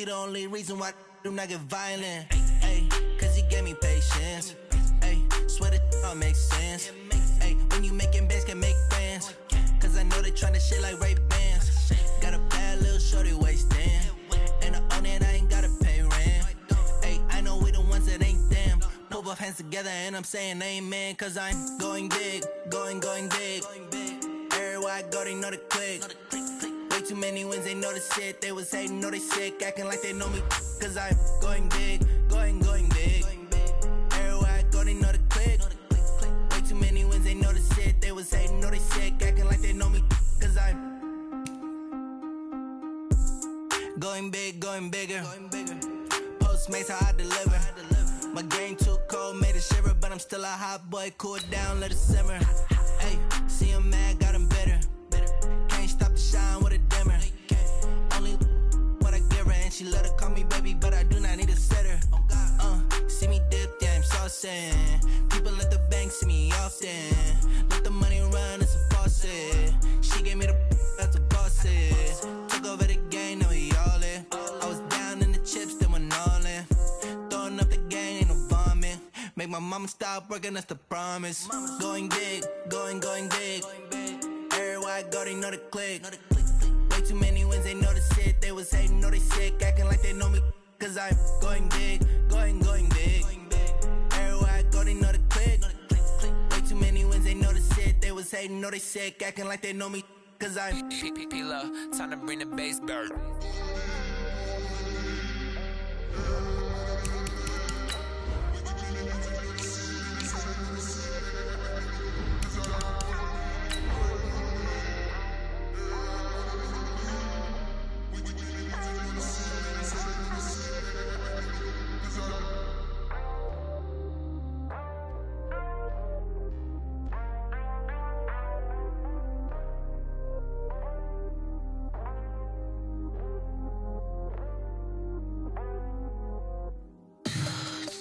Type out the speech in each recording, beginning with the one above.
he the only reason why I do not get violent. Ayy, cause he gave me patience. Ayy, swear that all makes sense. Ayy, when you making bands, can make friends. Cause I know they tryna shit like Ray-Bans. Got a bad little shorty wasting. And I own it, I ain't gotta pay rent. Ayy, I know we the ones that ain't them. Put both hands together and I'm saying amen. Cause I'm going big, going big. Everywhere I go, they know the click. Way too many wins, they know the shit. They was hating, know they sick, acting like they know me. Cause I'm going big, going big. Everywhere I go, they know the click. Way too many wins, they know the shit. They was hating, know they sick, acting like they know me. Cause I'm going big, going bigger. Postmates, how I deliver. My game too cold, made it shiver. But I'm still a hot boy, cool it down, let it simmer. Ayy, see him mad, got him bitter. Can't stop the shine with a dimmer. Only what I give her, and she love to call me baby, but I do not need a sitter. See me dip, yeah, I'm saucing. People at the bank see me often. Let the money run, it's a faucet. She gave me the that's a bosses. Took over the game, now we all in. I was down in the chips, then went all in. Throwing up the gang, ain't no vomit. Make my mama stop working, that's the promise. Going big, going big. Everywhere I go, they know the click. Way too many wins, they know the shit. They was hating, know they sick, acting like they know me. Cause I'm going big, going big. Everywhere I go, they know the click. Way too many wins, they know the shit. They was hating, know they sick, acting like they know me. Cause I'm P-Lo, time to bring the bass back.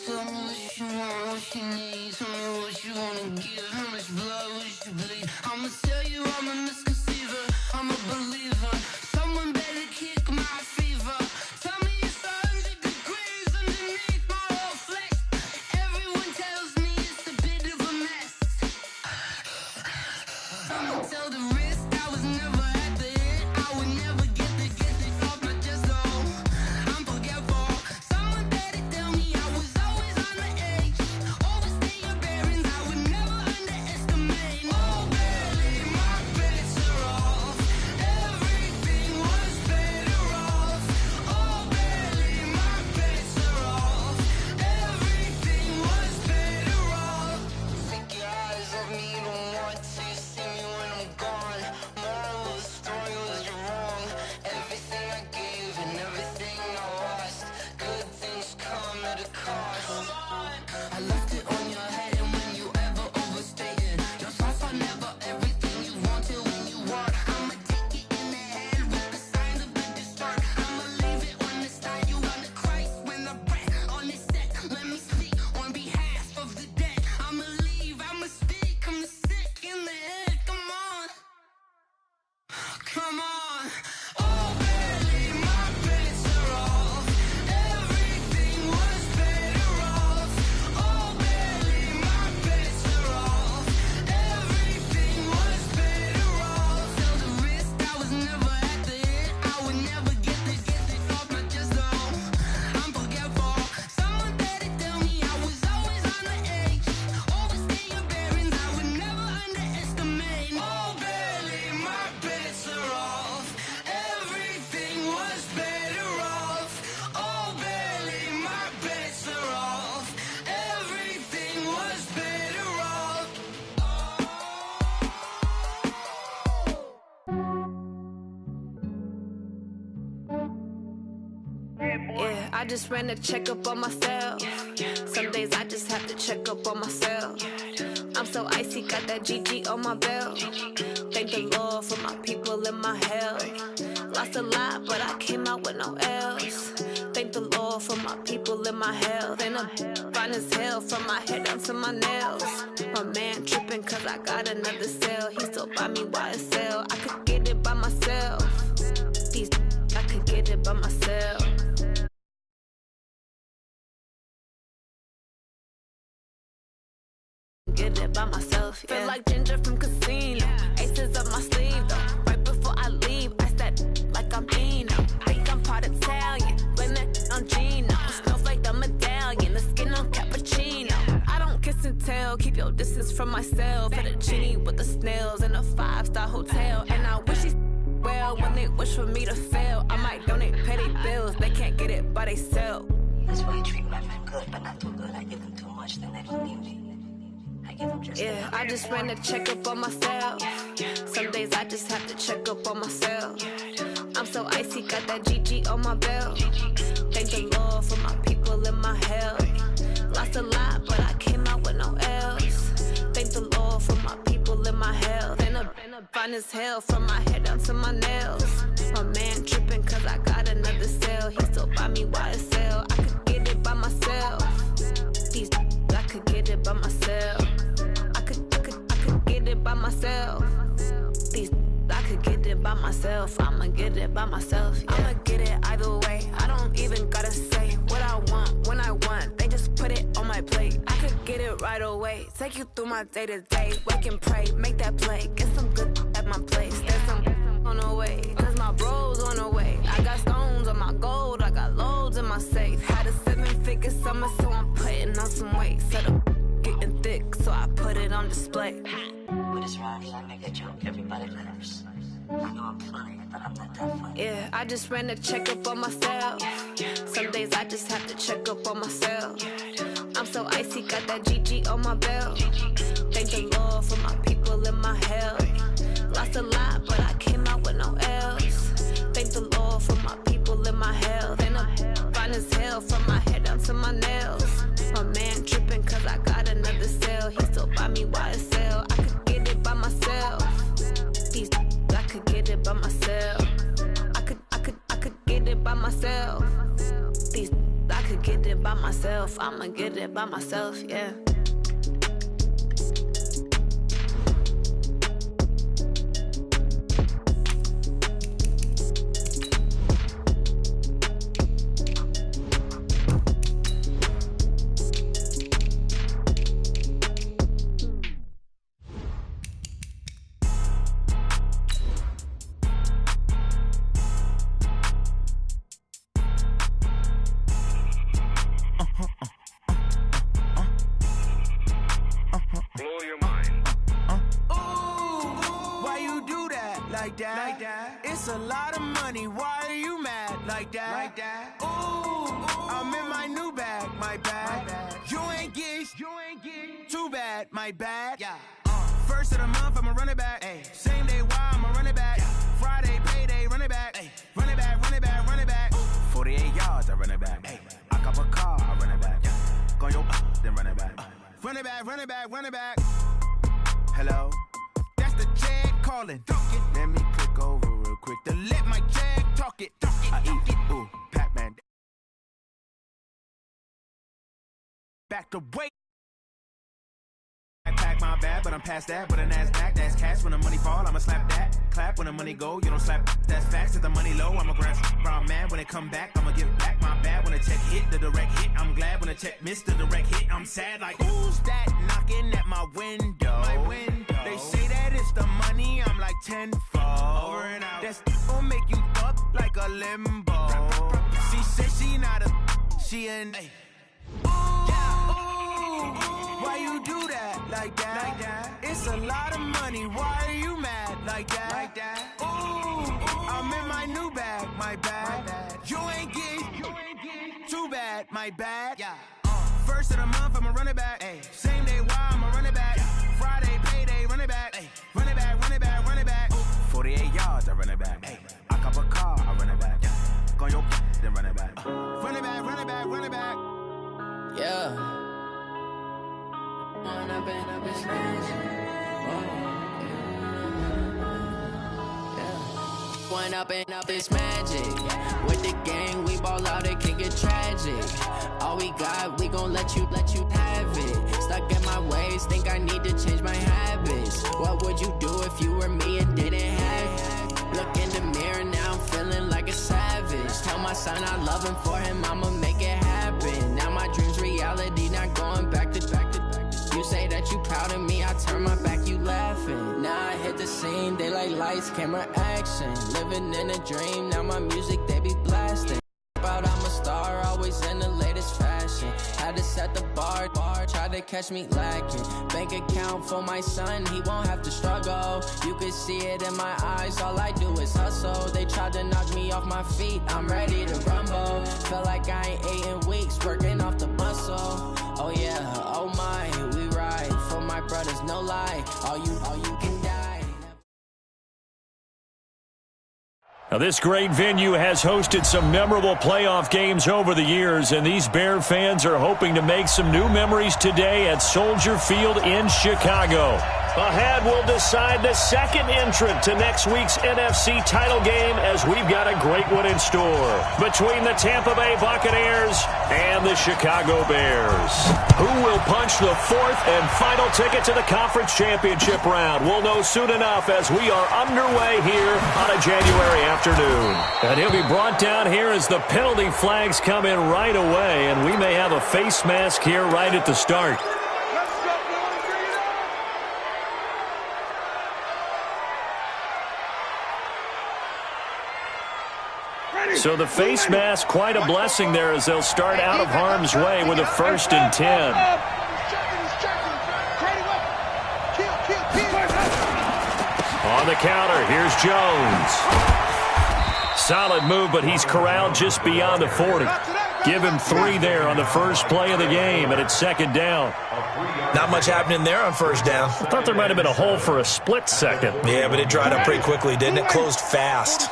Tell me what you want, what you need. Tell me what you wanna give. How much blood would you bleed? I'ma tell you I'm a misconceiver. I'm a believer. Someone better kick my fever. Tell me it's 100 degrees underneath my whole flesh. Everyone tells me it's a bit of a mess. I'ma tell the risk I was never at the hit. I would never get it off my chest though. I'm forgetful. Someone better tell me I was always on the edge. Overstay your bearings, I would never underestimate. Oh, barely, my bets are off. Everything was better off. Oh, barely, my bets are off. Everything was better off. Take your eyes off me, you don't want to see me when I'm gone. Moral of the story was you're wrong. Everything I gave and everything I lost. Good things come at a cost. I left it on your head, and when you ever overstay it, your thoughts are never everything you wanted when you want. I'ma take it in the head with the signs of the distort. I'ma leave it on the side. You on the Christ when the breath on this set. Let me speak on behalf of the dead. I'ma leave, I'ma speak. I'm sick in the head. Come on, come on. Oh, barely, my bets are off. Everything was better off. Oh, barely, my bets are off. Everything was better off. Tell the risk I was never at the hit. I would never get it off my chest though. I'm forgetful. Someone better tell me I was always on the edge. Overstay your bearings, I would never underestimate. Oh, barely, my bets are off. Everything was better off. Oh, barely, my bets are off. Everything was better off. Yeah, I just ran a checkup on myself. Some days I just have to check up on myself. I'm so icy, got that GG on my belt. Thank the Lord for my people and my health. Lost a lot, but I came out with no L's. Thank the Lord for my people and my health. And I'm fine as hell from my head down to my nails. My man tripping cause I got another cell. He still buy me YSL. I could get it by myself. These I could get it by myself. by myself. Feel like Ginger from Casino. Aces up my sleeve though. Right before I leave, I said like I'm Dino. Think I'm part Italian, blame that on Gino. Snowflake the medallion, the skin on cappuccino. I don't kiss and tell, keep your distance from myself. At a genie with the snails in a 5-star hotel. And I wish he's well when they wish for me to fail. I might donate petty bills, they can't get it by they sell. That's why you treat my friend good, but not too good. I give them too much, then they don't need me. I give them just enough. I just ran a checkup on myself. Some days I just have to check up on myself. I'm so icy, got that GG on my belt. Thank the Lord for my people in my health. Lost a lot, but I came out with no L's. Thank the Lord for my people in my health. And I'm fine as hell from my head down to my nails. My man tripping cause I got another cell. He still buy me YSL. I could get it by myself. These I could get it by myself. I could get it by myself. These I could get it by myself. I'ma get it by myself. Yeah. I'ma get it either way. I don't even gotta say what I want when I want. They just put it on my plate. I could get it right away. Take you through my day to day. Wake and pray, make that play. Get some good at my place. There's some on the way. Cause my bros on the way. I got stones on my gold. I got loads in my safe. Had a 7-figure summer, so I'm putting on some weight. Set up getting thick, so I put it on display. With this rhyme, I make a joke, everybody laughs. I know I'm funny, but I'm not that funny. Yeah, I just ran a checkup on myself. Some days I just have to check up on myself. I'm so icy, got that GG on my belt. Thank the Lord for my people in my health. Lost a lot, but I came out with no L's. Thank the Lord for my people in my health. And I'm fine as hell from my head down to my nails. My man tripping cause I got another cell. He still buy me YSL. I could get it by myself. These I could get it by myself. I could get it by myself. These I could get it by myself. I'ma get it by myself, yeah. It's a lot of money, why are you mad like that? Ooh, I'm in my new bag, my bad. You ain't get too bad, my bad. Yeah. First of the month, I'ma run it back. Ay. Same day, why I'ma run it back. Yeah. Friday, payday, run it back. Ay. Run it back, run it back, run it back. 48 yards, I run it back. Ay. I cop a car, I run it back. Yeah. Go your then run it back. Run it back, run it back, run it back. Hello? That's the jag calling. Let me click over real quick to let my jag talk it. I eat it, ooh, Pac-Man. Back to wait. Backpack my bad, but I'm past that. But a NASDAQ, that's cash. When the money fall, I'ma slap that. Clap when the money go, you don't slap. That's facts. If the money low, I'ma grab. Brown man, when it come back, I'ma give back my bad. When the check hit, the direct hit. I'm glad when the check missed the direct hit. I'm sad like, who's that knocking at my window? My window. They say that it's the money, I'm like tenfold. Over and out. That's gon' make you up like a limbo. She said she not a, she an. Ooh, yeah. Why you do that like that? It's a lot of money. Why are you mad like that? Ooh, I'm in my new bag, my bad. You ain't get too bad, my bad. Yeah. First of the month, I'ma run it back. Ay. Same day, why I'ma run it back. Yeah. Friday, payday, run it back. Ay. Run it back, run it back, run it back. 48 yards, I run it back. Ay. I cop a car, I run it back. Yeah. Go your then run it back. Run it back, run it back, run it back. Yeah. When I've been up, it's When up and up, it's magic. With the gang, we ball out, it can get tragic. All we got, we gon' let you have it. Stuck in my ways, think I need to change my habits. What would you do if you were me and didn't have it? Look in the mirror, now I'm feeling like a savage. Tell my son I love him, for him I'ma make it happen. Now my dream's reality, not going back to. You say that you proud of me, I the scene, they like lights, camera, action. Living in a dream, now my music, they be blasting. Proud I'm a star, always in the latest fashion. Had to set the bar, try to catch me lacking. Bank account for my son, he won't have to struggle. You can see it in my eyes, all I do is hustle. They tried to knock me off my feet, I'm ready to rumble. Felt like I ain't ate in weeks, working off the muscle. Oh yeah, oh my, we ride for my brothers, no lie. All you can die. Now, this great venue has hosted some memorable playoff games over the years, and these Bear fans are hoping to make some new memories today at Soldier Field in Chicago. Ahead, we'll decide the second entrant to next week's NFC title game, as we've got a great one in store between the Tampa Bay Buccaneers and the Chicago Bears. Who will punch the fourth and final ticket to the conference championship round? We'll know soon enough as we are underway here on a January afternoon. And he'll be brought down here as the penalty flags come in right away, and we may have a face mask here right at the start. So the face mask, quite a blessing there as they'll start out of harm's way with a 1st and 10. On the counter, here's Jones. Solid move, but he's corralled just beyond the 40. Give him 3 there on the first play of the game, and it's 2nd down. Not much happening there on 1st down. I thought there might have been a hole for a split second. Yeah, but it dried up pretty quickly, didn't it? Closed fast.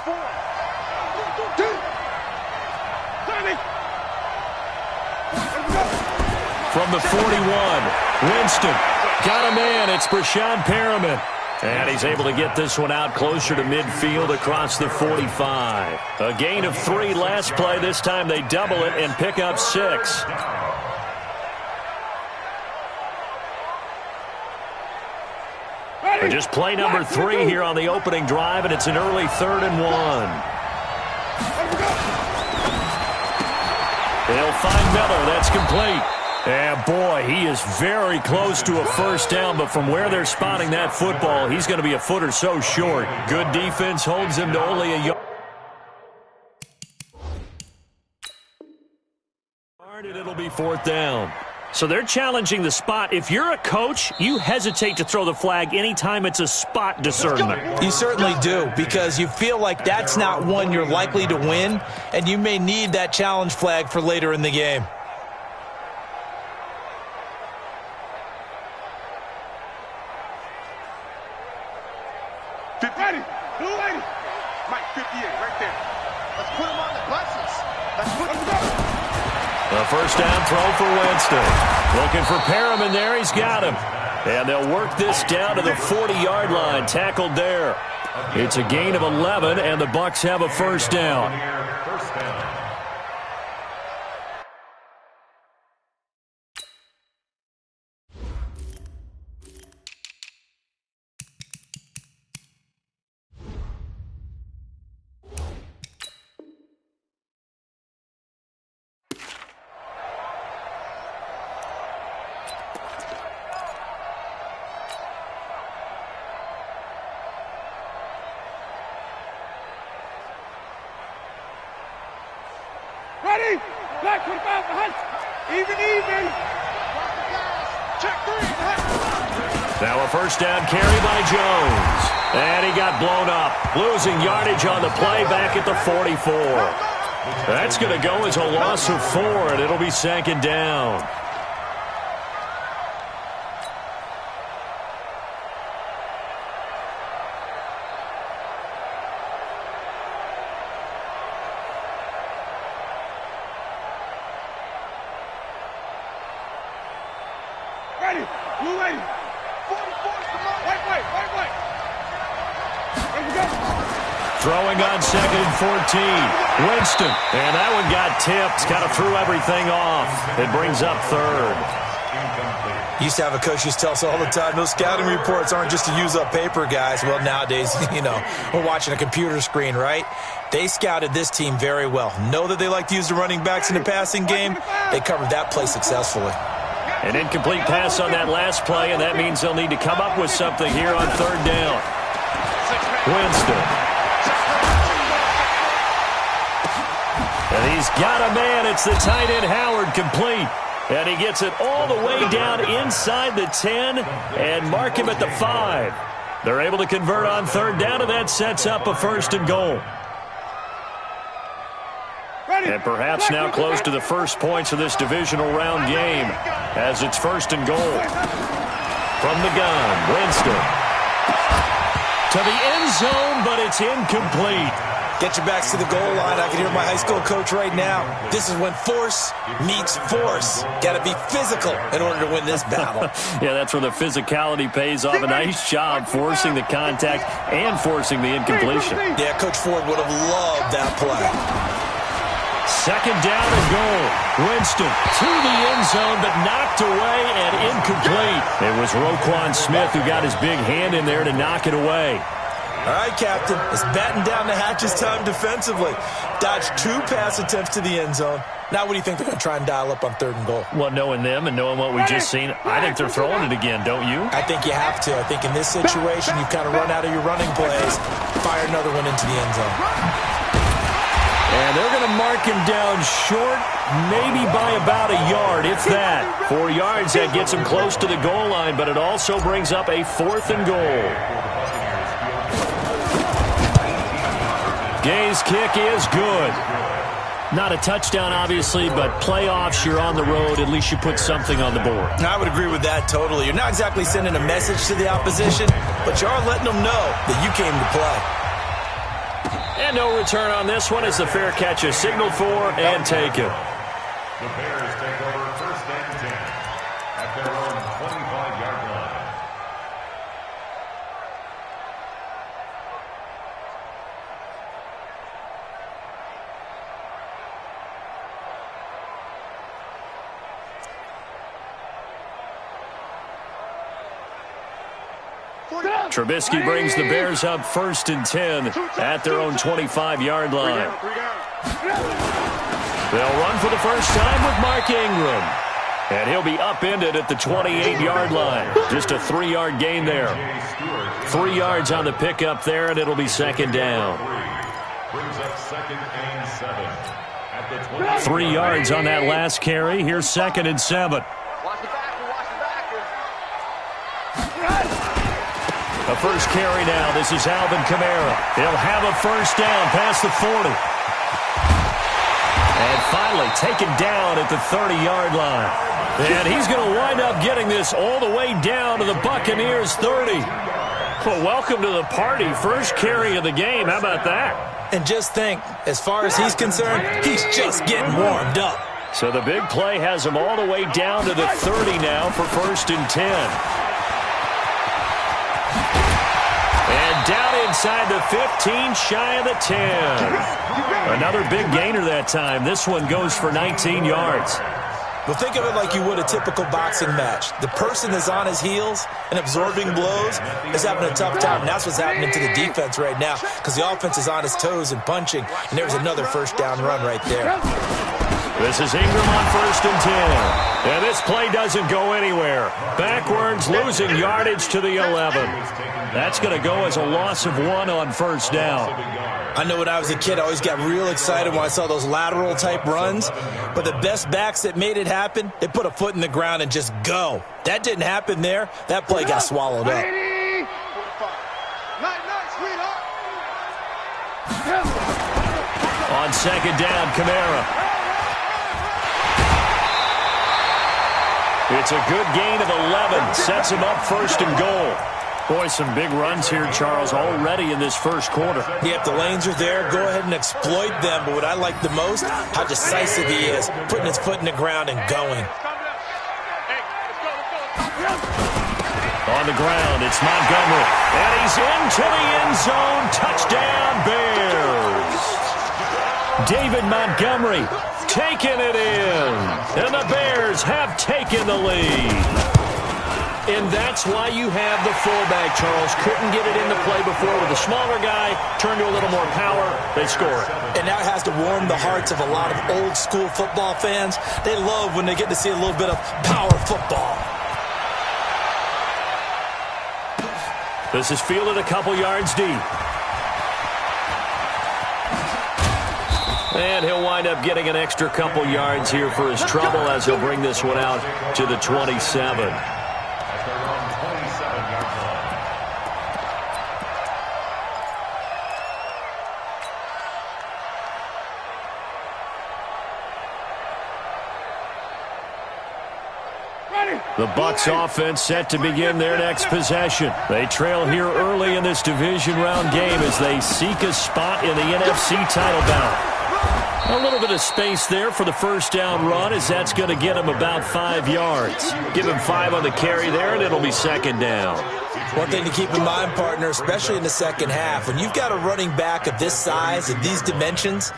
From the 41, Winston got a man. It's Brashad Perriman. And he's able to get this one out closer to midfield across the 45. A gain of 3 last play. This time they double it and pick up 6. Just play number 3 here on the opening drive, and it's an early 3rd and 1. They'll find Miller. That's complete. And boy, he is very close to a 1st down, but from where they're spotting that football, he's going to be a foot or so short. Good defense holds him to only a yard. And it'll be 4th down. So they're challenging the spot. If you're a coach, you hesitate to throw the flag anytime it's a spot discernment. You certainly do, because you feel like that's not one you're likely to win, and you may need that challenge flag for later in the game. Ready, blue lady. Mike 58 right there. Let's put him on the buses. Let's put him on. A 1st down throw for Winston. Looking for Perriman there. He's got him. And they'll work this down to the 40-yard line. Tackled there. It's a gain of 11, and the Bucs have a 1st down. Ready? Black 45 behind. Even. Check 3. Now a 1st down carry by Jones. And he got blown up. Losing yardage on the play back at the 44. That's going to go as a loss of 4, and it'll be 2nd down. Ready, blue lady. 44, come on. Wait. Here we go. Throwing on 2nd and 14. Winston. And that one got tipped. Kind of threw everything off. It brings up 3rd. Used to have a coach used to tell us all the time, those scouting reports aren't just to use up paper, guys. Well, nowadays, we're watching a computer screen, right? They scouted this team very well. Know that they like to use the running backs in the passing game. They covered that play successfully. An incomplete pass on that last play, and that means they'll need to come up with something here on 3rd down. Winston. And he's got a man. It's the tight end, Howard, complete. And he gets it all the way down inside the 10 and mark him at the 5. They're able to convert on third down, and that sets up a 1st and goal. And perhaps now close to the first points of this divisional round game as it's 1st and goal. From the gun, Winston. To the end zone, but it's incomplete. Get your backs to the goal line. I can hear my high school coach right now. This is when force meets force. Got to be physical in order to win this battle. Yeah, that's where the physicality pays off. A nice job forcing the contact and forcing the incompletion. Yeah, Coach Ford would have loved that play. 2nd down and goal. Winston to the end zone, but knocked away and incomplete. It was Roquan Smith who got his big hand in there to knock it away. All right, Captain. It's batten down the hatches time defensively. Dodged 2 pass attempts to the end zone. Now what do you think they're going to try and dial up on 3rd and goal? Well, knowing them and knowing what we just seen, I think they're throwing it again, don't you? I think you have to. I think in this situation, you've kind of run out of your running plays. Fire another one into the end zone. And they're going to mark him down short, maybe by about a yard, if that. 4 yards, that gets him close to the goal line, but it also brings up a 4th and goal. Gay's kick is good. Not a touchdown, obviously, but playoffs, you're on the road. At least you put something on the board. I would agree with that totally. You're not exactly sending a message to the opposition, but you are letting them know that you came to play. And no return on this one as the fair catch is signaled for and taken. The Bears take over 1st and 10 at their own 25-yard line. Trubisky brings the Bears up 1st and 10 at their own 25-yard line. They'll run for the first time with Mark Ingram. And he'll be upended at the 28-yard line. Just a 3-yard gain there. 3 yards on the pickup there, and it'll be 2nd down. 3 yards on that last carry. Here's 2nd and 7. The first carry now. This is Alvin Kamara. He'll have a 1st down past the 40. And finally taken down at the 30-yard line. And he's going to wind up getting this all the way down to the Buccaneers' 30. Well, welcome to the party. First carry of the game. How about that? And just think, as far as he's concerned, he's just getting warmed up. So the big play has him all the way down to the 30 now for 1st and 10. And down inside the 15, shy of the 10. Another big gainer that time. This one goes for 19 yards. Well, think of it like you would a typical boxing match. The person that's on his heels and absorbing blows is having a tough time. And that's what's happening to the defense right now because the offense is on his toes and punching. And there's another 1st down run right there. This is Ingram on 1st and 10. And this play doesn't go anywhere. Backwards, losing yardage to the 11. That's going to go as a loss of 1 on 1st down. I know when I was a kid, I always got real excited when I saw those lateral-type runs. But the best backs that made it happen, they put a foot in the ground and just go. That didn't happen there. That play got swallowed up. On 2nd down, Kamara. It's a good gain of 11. Sets him up 1st and goal. Boy, some big runs here, Charles, already in this first quarter. Yeah, if the lanes are there, go ahead and exploit them. But what I like the most, how decisive he is, putting his foot in the ground and going. On the ground, it's Montgomery. And he's into the end zone. Touchdown, Bears. David Montgomery taking it in. And the Bears have taken the lead. And that's why you have the fullback, Charles. Couldn't get it into play before with a smaller guy. Turned to a little more power. They score it. And that has to warm the hearts of a lot of old-school football fans. They love when they get to see a little bit of power football. This is fielded a couple yards deep. And he'll wind up getting an extra couple yards here for his trouble as he'll bring this one out to the 27. At their own 27-yard line. The Bucs offense set to begin their next possession. They trail here early in this division round game as they seek a spot in the NFC title bout. A little bit of space there for the first down run as that's going to get him about 5 yards. Give him 5 on the carry there and it'll be second down. One thing to keep in mind, partner, especially in the second half, when you've got a running back of this size and these dimensions,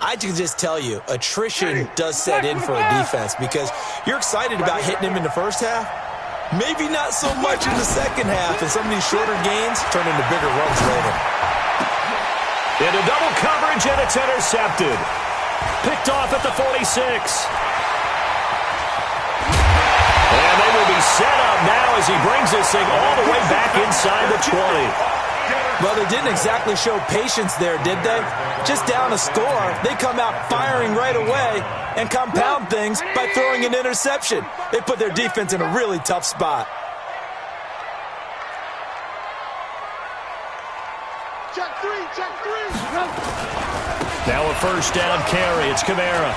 I can just tell you, attrition does set in for a defense because you're excited about hitting him in the first half. Maybe not so much in the second half, and some of these shorter gains turn into bigger runs later. Into double coverage, and it's intercepted. Picked off at the 46. And they will be set up now as he brings this thing all the way back inside the 20. Well, they didn't exactly show patience there, did they? Just down a score, they come out firing right away and compound things by throwing an interception. They put their defense in a really tough spot. Check three. Now a first down carry. It's Kamara.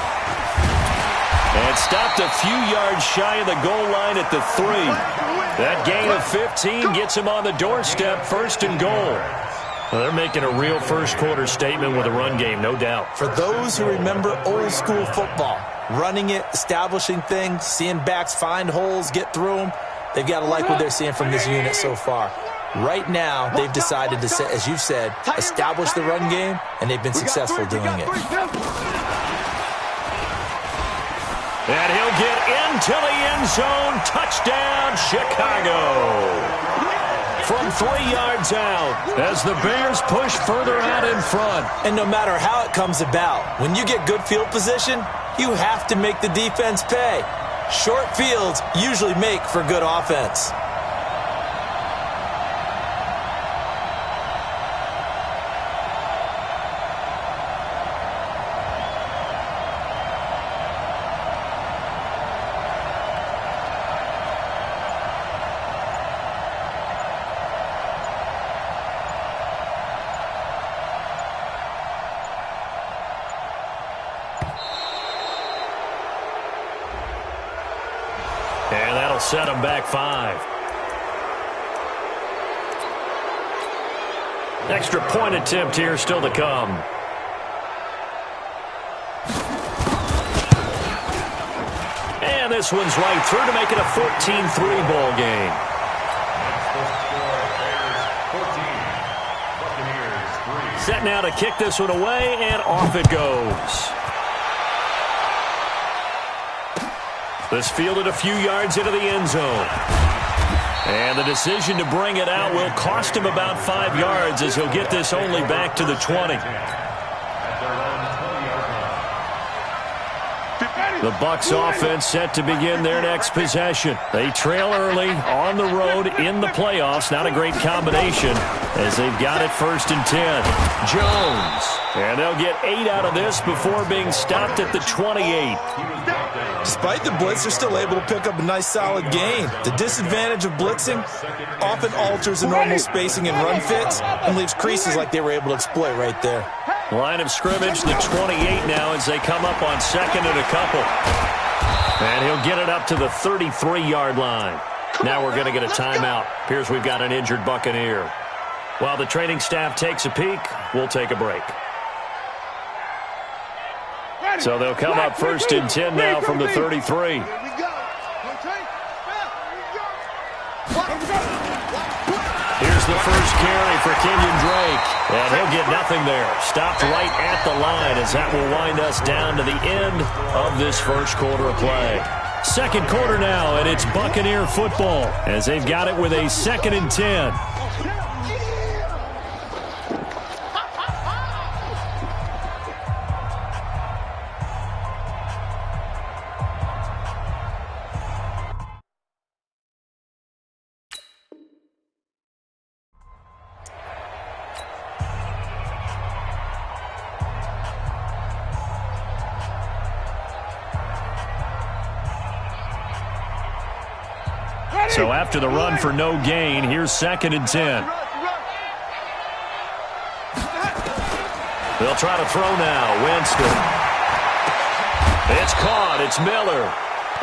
And stopped a few yards shy of the goal line at the 3. That gain of 15 gets him on the doorstep, first and goal. Well, they're making a real first-quarter statement with a run game, no doubt. For those who remember old-school football, running it, establishing things, seeing backs find holes, get through them, they've got to like what they're seeing from this unit so far. Right now, they've decided to, as you've said, establish the run game, and they've been successful doing it. And he'll get into the end zone. Touchdown, Chicago. From 3 yards out as the Bears push further out in front. And no matter how it comes about, when you get good field position, you have to make the defense pay. Short fields usually make for good offense. And that'll set them back 5. Extra point attempt here still to come. And this one's right through to make it a 14-3 ball game. Set now to kick this one away, and off it goes. This fielded a few yards into the end zone. And the decision to bring it out will cost him about 5 yards as he'll get this only back to the 20. The Bucs offense set to begin their next possession. They trail early on the road in the playoffs. Not a great combination as they've got it first and 10. Jones. And they'll get 8 out of this before being stopped at the 28. Despite the blitz, they're still able to pick up a nice solid gain. The disadvantage of blitzing often alters the normal spacing and run fits and leaves creases like they were able to exploit right there. Line of scrimmage, the 28 now as they come up on second and a couple. And he'll get it up to the 33-yard line. Now we're going to get a timeout. Appears we've got an injured Buccaneer. While the training staff takes a peek, we'll take a break. So they'll come up first and 10 now from the 33. Here's the first carry for Kenyon Drake. And he'll get nothing there. Stopped right at the line as that will wind us down to the end of this first quarter of play. Second quarter now, and it's Buccaneer football as they've got it with a 2nd and 10. So after the run for no gain, here's 2nd and 10. They'll try to throw now. Winston. It's caught. It's Miller.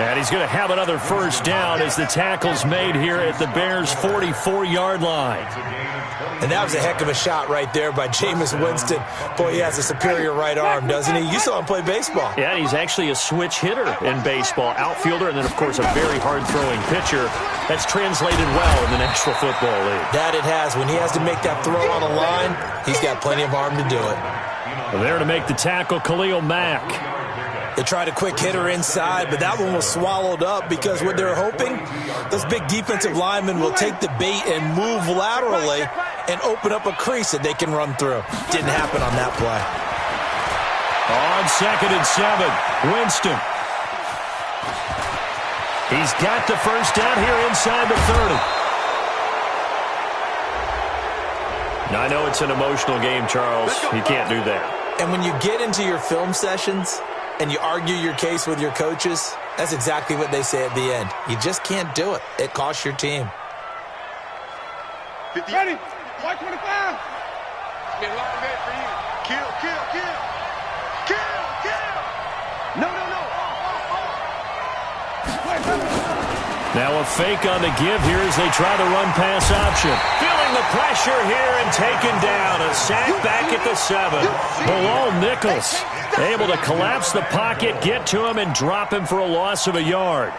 And he's going to have another first down as the tackle's made here at the Bears' 44-yard line. And that was a heck of a shot right there by Jameis Winston. Boy, he has a superior right arm, doesn't he? You saw him play baseball. Yeah, he's actually a switch hitter in baseball. Outfielder, and then, of course, a very hard-throwing pitcher. That's translated well in the National Football League. That it has. When he has to make that throw on the line, he's got plenty of arm to do it. There to make the tackle, Khalil Mack. They tried a quick hitter inside, but that one was swallowed up because what they're hoping, those big defensive linemen will take the bait and move laterally and open up a crease that they can run through. Didn't happen on that play. On 2nd and 7, Winston. He's got the first down here inside the 30. Now, I know it's an emotional game, Charles. You can't do that. And when you get into your film sessions and you argue your case with your coaches, that's exactly what they say at the end. You just can't do it. It costs your team. 50. Ready? 125. It's been a long day for you. Kill, kill, kill. Kill, kill. No, no, no. Now a fake on the give here as they try the run-pass option. Feeling the pressure here and taken down. A sack back at the 7. Bilal Nichols able to collapse the pocket, get to him, and drop him for a loss of a yard.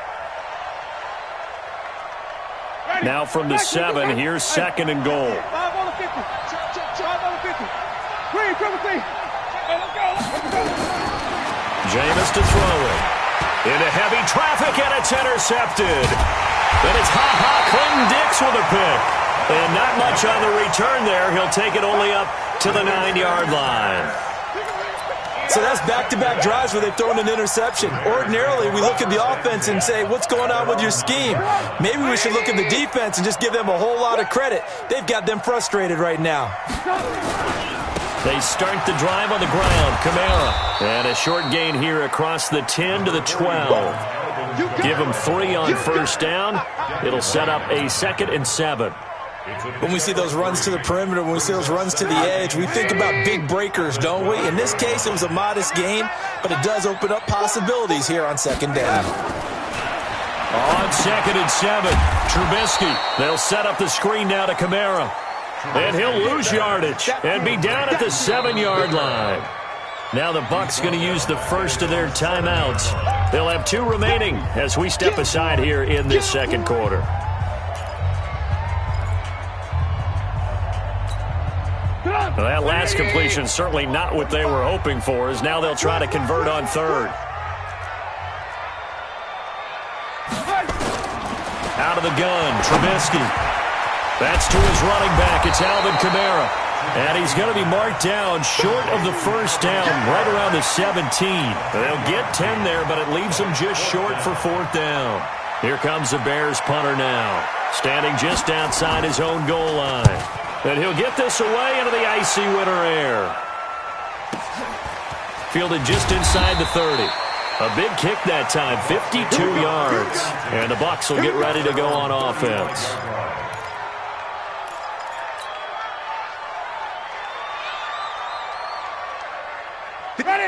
Now from the 7, here's 2nd and goal. 5 on the 50. 5 on the 50. Green, triple T. Let's go. Jameis to throw it. Into heavy traffic, and it's intercepted. Then it's Clinton-Dix with a pick. And not much on the return there. He'll take it only up to the 9-yard line. So that's back-to-back drives where they've thrown an interception. Ordinarily, we look at the offense and say, what's going on with your scheme? Maybe we should look at the defense and just give them a whole lot of credit. They've got them frustrated right now. They start the drive on the ground. Kamara. And a short gain here across the 10 to the 12. Give them 3 on first down. It'll set up a 2nd and 7. When we see those runs to the perimeter, when we see those runs to the edge, we think about big breakers, don't we? In this case, it was a modest gain, but it does open up possibilities here on 2nd down. On 2nd and 7, Trubisky. They'll set up the screen now to Kamara. And he'll lose yardage and be down at the 7-yard line. Now the Bucs going to use the first of their timeouts. They'll have 2 remaining as we step aside here in this second quarter. Well, that last completion certainly not what they were hoping for, as now they'll try to convert on 3rd. Out of the gun, Trubisky. That's to his running back. It's Alvin Kamara. And he's going to be marked down short of the first down, right around the 17. They'll get 10 there, but it leaves them just short for 4th down. Here comes the Bears punter now, standing just outside his own goal line. And he'll get this away into the icy winter air. Fielded just inside the 30. A big kick that time, 52 yards. And the Bucs will get ready to go on offense.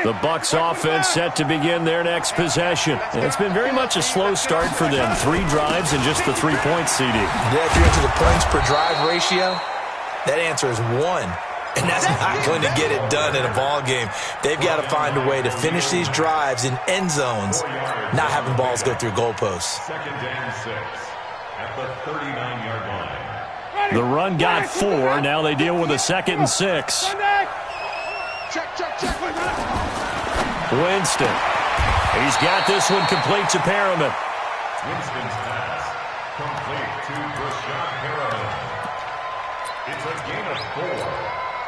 The Bucs offense set to begin their next possession. And it's been very much a slow start for them. 3 drives and just the 3-point CD. Yeah, if you're into the points per drive ratio, that answer is 1. And that's not going to get it done in a ball game. They've got to find a way to finish these drives in end zones, not having balls go through goalposts. 2nd and 6 at the 39-yard line. The run got 4. Now they deal with a 2nd and 6. Winston. He's got this one complete to Perriman. Winston's pass complete to Brashad Perriman. It's a gain of 4,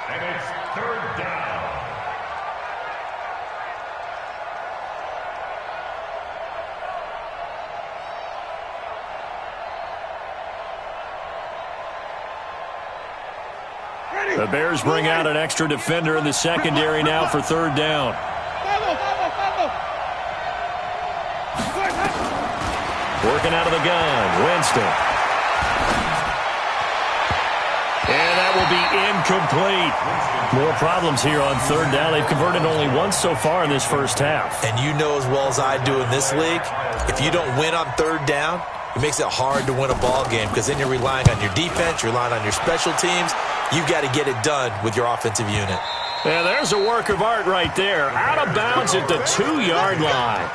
and it's 3rd down. The Bears bring out an extra defender in the secondary now for 3rd down. Working out of the gun, Winston. incomplete. More problems here on third down. They've converted only once so far in this first half. And you know as well as I do in this league, if you don't win on third down, it makes it hard to win a ball game because then you're relying on your defense, you're relying on your special teams. You've got to get it done with your offensive unit. Yeah, there's a work of art right there. Out of bounds at the 2-yard line.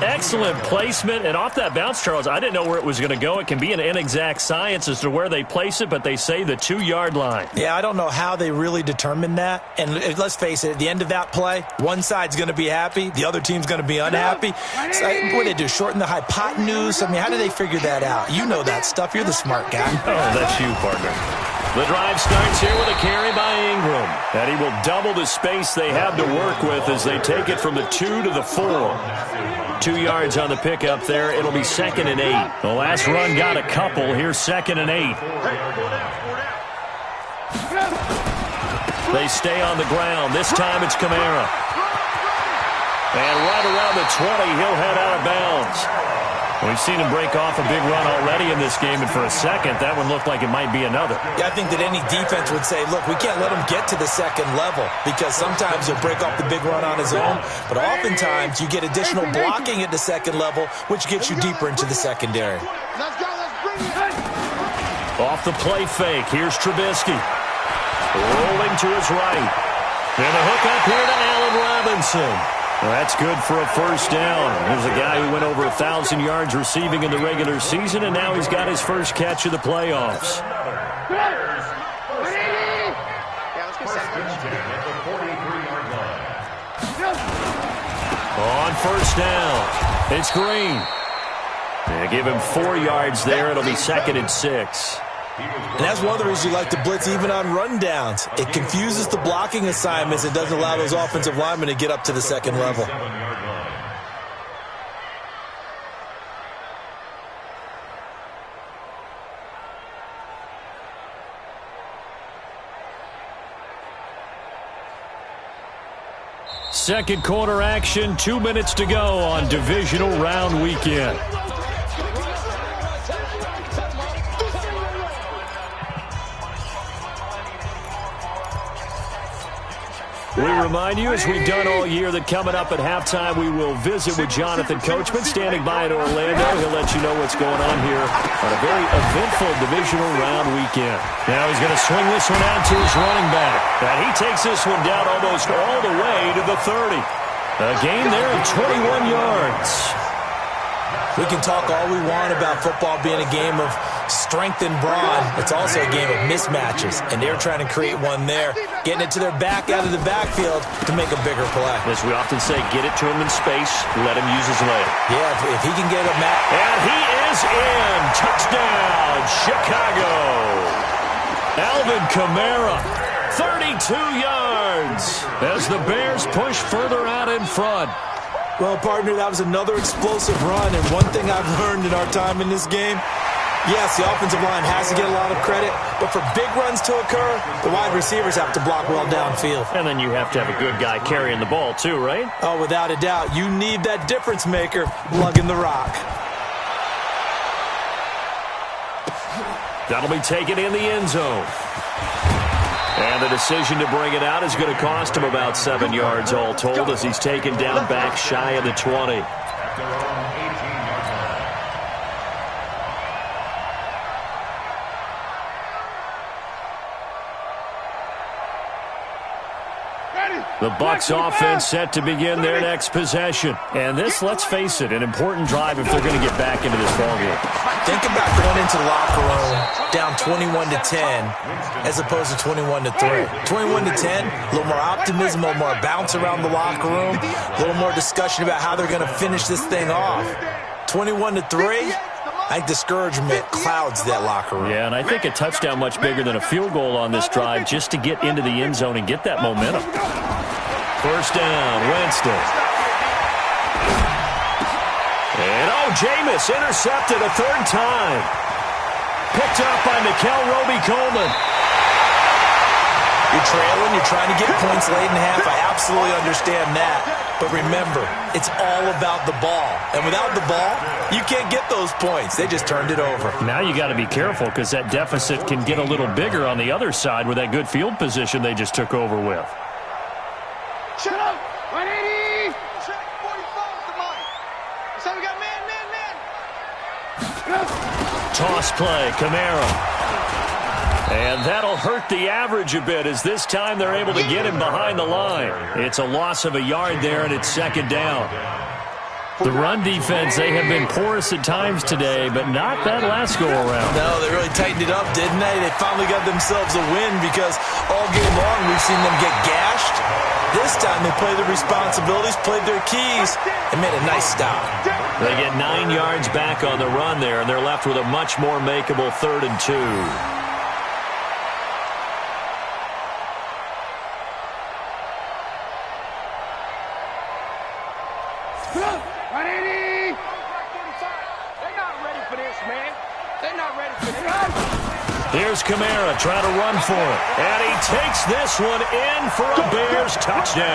Excellent placement, and off that bounce, Charles, I didn't know where it was going to go. It can be an inexact science as to where they place it, but they say the 2-yard line. Yeah, I don't know how they really determined that. And let's face it, at the end of that play, one side's going to be happy, the other team's going to be unhappy. So, what did they do, shorten the hypotenuse? I mean, how did they figure that out? You know that stuff. You're the smart guy. Oh, that's you, partner. The drive starts here with a carry by Ingram. And he will double the space they have to work with as they take it from the 2 to the 4. 2 yards on the pickup there. It'll be 2nd and 8. The last run got a couple. Here's 2nd and 8. They stay on the ground. This time it's Kamara. And right around the 20, he'll head out of bounds. We've seen him break off a big run already in this game, and for a second, that one looked like it might be another. Yeah, I think that any defense would say, look, we can't let him get to the second level because sometimes he'll break off the big run on his own, but oftentimes you get additional blocking at the second level, which gets you deeper into the secondary. Off the play fake, here's Trubisky. Rolling to his right. And a hook up here to Allen Robinson. Well, that's good for a first down. Here's a guy who went over 1,000 yards receiving in the regular season, and now he's got his first catch of the playoffs. On first down, it's Green. They give him 4 yards there. It'll be 2nd and 6. And that's one of the reasons you like to blitz even on rundowns. It confuses the blocking assignments. It doesn't allow those offensive linemen to get up to the second level. Second quarter action, 2 minutes to go on divisional round weekend. We remind you, as we've done all year, that coming up at halftime, we will visit with Jonathan Coachman, standing by in Orlando. He'll let you know what's going on here on a very eventful divisional round weekend. Now he's going to swing this one out to his running back. And he takes this one down almost all the way to the 30. A gain there of 21 yards. We can talk all we want about football being a game of strength and brawn. It's also a game of mismatches, and they're trying to create one there, getting it to their back out of the backfield to make a bigger play. As we often say, get it to him in space, let him use his leg. Yeah, if he can get a match. And he is in. Touchdown, Chicago. Alvin Kamara, 32 yards as the Bears push further out in front. Well, partner, that was another explosive run, and one thing I've learned in our time in this game, yes, the offensive line has to get a lot of credit, but for big runs to occur, the wide receivers have to block well downfield. And then you have to have a good guy carrying the ball too, right? Oh, without a doubt. You need that difference maker lugging the rock. That'll be taken in the end zone. And the decision to bring it out is going to cost him about 7 yards all told as he's taken down back shy of the 20. The Bucs offense set to begin their next possession. And this, let's face it, an important drive if they're going to get back into this ballgame. Think about going into the locker room down 21-10 as opposed to 21-3. 21-10, a little more optimism, a little more bounce around the locker room, a little more discussion about how they're going to finish this thing off. 21-3, I think discouragement clouds that locker room. Yeah, and I think a touchdown much bigger than a field goal on this drive just to get into the end zone and get that momentum. First down, Winston. And Jameis intercepted a third time. Picked up by Mikel Roby-Coleman. You're trailing, you're trying to get points late in half. I absolutely understand that. But remember, it's all about the ball. And without the ball, you can't get those points. They just turned it over. Now you got to be careful because that deficit can get a little bigger on the other side with that good field position they just took over with. Shut up! 180! Check 45 to mine. So we got man. Toss play, Kamara. And that'll hurt the average a bit as this time they're able to get him behind the line. It's a loss of a yard there, and it's second down. The run defense, they have been porous at times today, but not that last go-around. No, they really tightened it up, didn't they? They finally got themselves a win because all game long we've seen them get gashed. This time they played their responsibilities, played their keys, and made a nice stop. They get 9 yards back on the run there, and they're left with a much more makeable 3rd and 2. Here's Kamara trying to run for it. And he takes this one in for a Bears touchdown.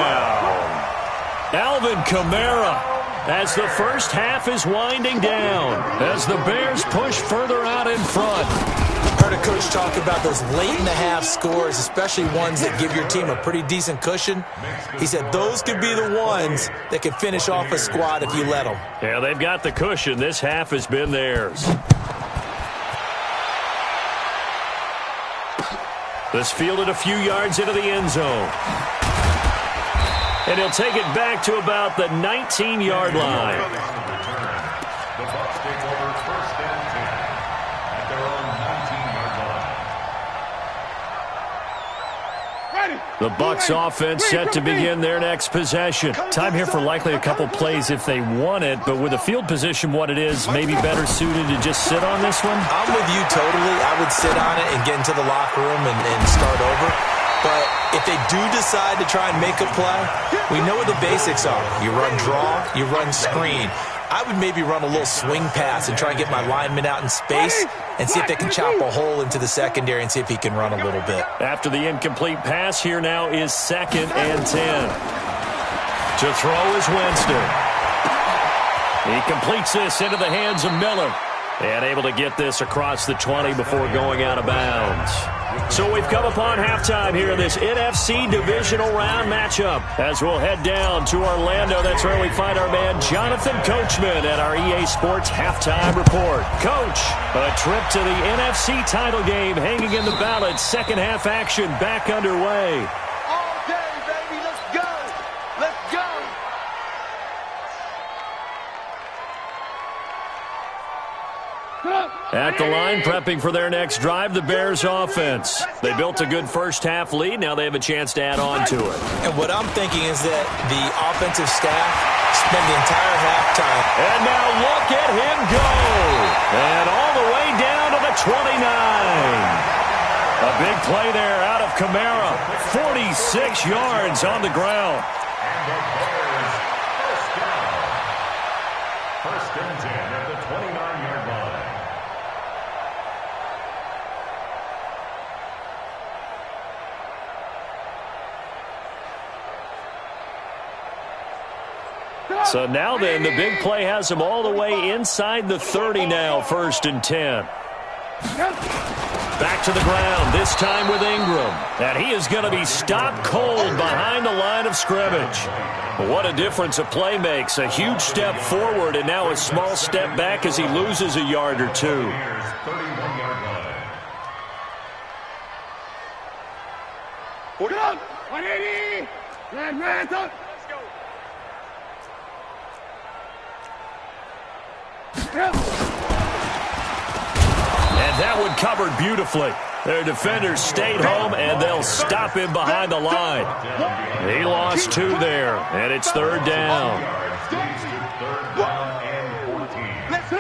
Alvin Kamara as the first half is winding down as the Bears push further out in front. Heard a coach talk about those late-in-the-half scores, especially ones that give your team a pretty decent cushion. He said those could be the ones that could finish off a squad if you let them. Yeah, they've got the cushion. This half has been theirs. This fielded a few yards into the end zone. And he'll take it back to about the 19-yard line. The Bucs take over 1st and 10 at their own 19-yard line. The Bucs offense set to begin their next possession. Time here for likely a couple plays if they want it, but with the field position what it is, maybe better suited to just sit on this one? I'm with you totally. I would sit on it and get into the locker room and start over. But if they do decide to try and make a play, we know what the basics are. You run draw, you run screen. I would maybe run a little swing pass and try and get my lineman out in space and see if they can chop a hole into the secondary and see if he can run a little bit. After the incomplete pass, here now is 2nd and 10. To throw is Winston. He completes this into the hands of Miller. And able to get this across the 20 before going out of bounds. So we've come upon halftime here in this NFC divisional round matchup. As we'll head down to Orlando, that's where we find our man Jonathan Coachman at our EA Sports Halftime Report. Coach, a trip to the NFC title game hanging in the balance. Second half action back underway. All day, baby. Let's go. Let's go. At the line, prepping for their next drive, the Bears offense. They built a good first half lead. Now they have a chance to add on to it. And what I'm thinking is that the offensive staff spend the entire halftime. And now look at him go. And all the way down to the 29. A big play there out of Kamara. 46 yards on the ground. And the Bears first down. 1st and 10 at the 29-yard line. So now then, the big play has them all the way inside the 30 now, 1st and 10. Back to the ground, this time with Ingram. And he is going to be stopped cold behind the line of scrimmage. What a difference a play makes. A huge step forward and now a small step back as he loses a yard or two. 31-yard line. 180. Red, up. And that one covered beautifully. Their defenders stayed home, and they'll stop him behind the line. He lost 2 there, and it's 3rd down.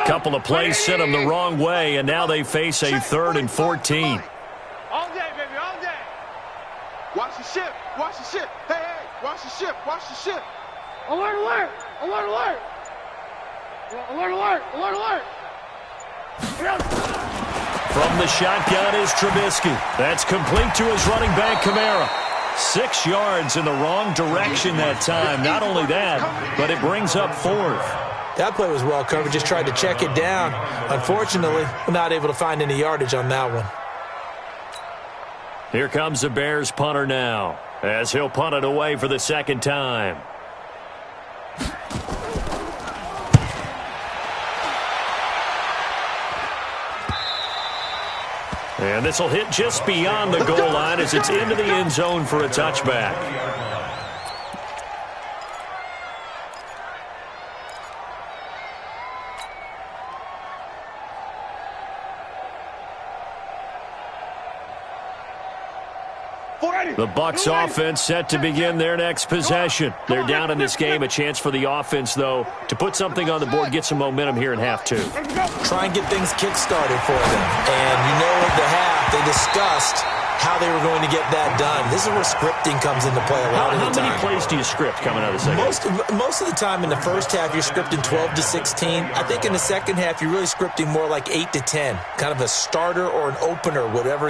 Couple of plays sent them the wrong way, and now they face a 3rd and 14. All day, baby, all day. Watch the ship, watch the ship. Hey, hey, watch the ship, watch the ship. Alert, alert, alert, alert. Alert, alert, alert, alert. From the shotgun is Trubisky. That's complete to his running back, Kamara. 6 yards in the wrong direction that time. Not only that, but it brings up 4th. That play was well covered. Just tried to check it down. Unfortunately, we're not able to find any yardage on that one. Here comes the Bears punter now, as he'll punt it away for the second time. And this will hit just beyond the goal line as it's into the end zone for a touchback. The Bucs offense set to begin their next possession. They're down in this game. A chance for the offense, though, to put something on the board, get some momentum here in half 2. Try and get things kick-started for them. And you know at the half, they discussed how they were going to get that done. This is where scripting comes into play a lot of the time. How many plays do you script coming out of the second? Most of the time in the first half, you're scripting 12 to 16. I think in the second half, you're really scripting more like 8 to 10. Kind of a starter or an opener, whatever